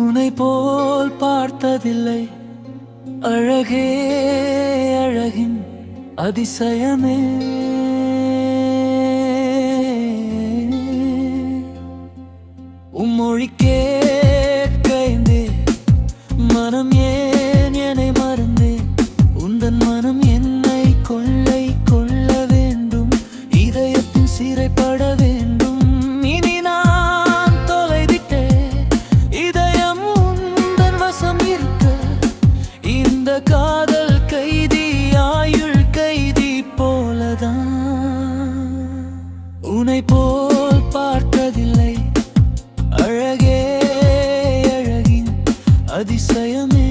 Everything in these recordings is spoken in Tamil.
உன்னை போல் பார்த்ததில்லை அழகே அழகின் அதிசயமே. உம்மொழி கேட்கைந்தே மனம் ஏன் என்னை மறந்தே. உந்தன் மனம் என்னை கொள்ளை கொள்ள வேண்டும், இதயத்தின் சிறைப்பட வேண்டும். இனி நான் தொலைதிட்டே இதயம் உந்தன் வசம் இருக்க. இந்த காதல் கைதி ஆயுள் கைதி போலதான். உன்னை போல் பார்த்ததில்லை அழகே அழகின் அதிசயமே.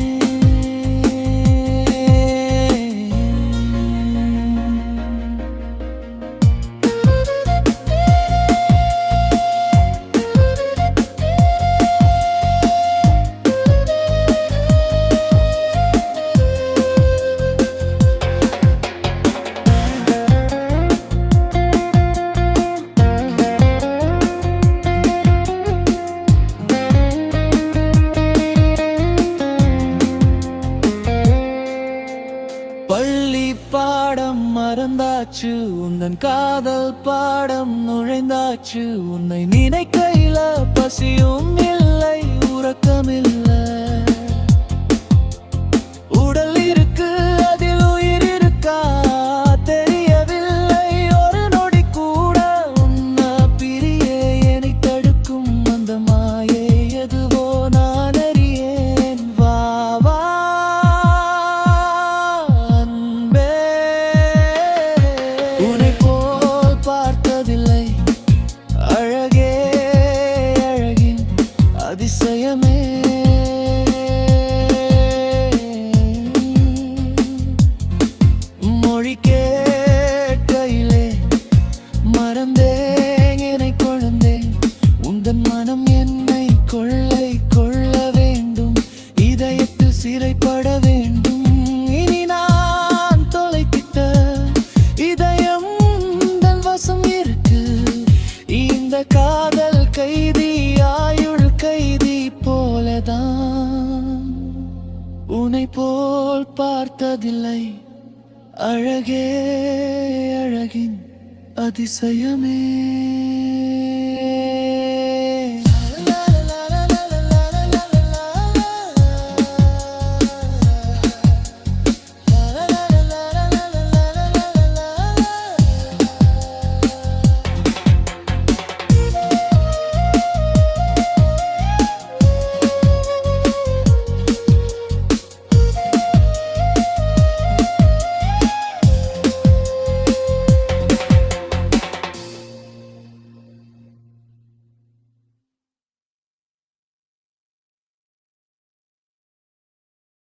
பள்ளி பாடம் மறந்தாச்சு, உந்தன் காதல் பாடம் நுழைந்தாச்சு. உன்னை நினைக்கையில பசியும் இல்லை உறக்கமில்லை. உடல் இருக்கு அதில் உயிர் இருக்கா தெரியவில்லை. ஒரு நொடி கூட உன்னை பிரிய என்னை தடுக்கும் அந்த மாயை எதுவோ நான் அறியேன். வா வா உன்னை போல் பார்த்ததில்லை அழகே அழகின் அதிசயமே. மொழி கேட்கையிலே மறந்தேன் என்னை கொழுந்தேன். உந்தன் மனம் என்னை கொள்ளை கொள்ள வேண்டும், இதயத்தில் சிறைப்பட வேண்டும். இனி நான் தொலைத்திட்ட இதயம் உந்தன் வசம் இருக்கு. இந்த காதல் கைதி ஆயுள் கைதி போலதான். உன்னை போல் பார்த்ததில்லை அழகே அழகின் அதிசயமே.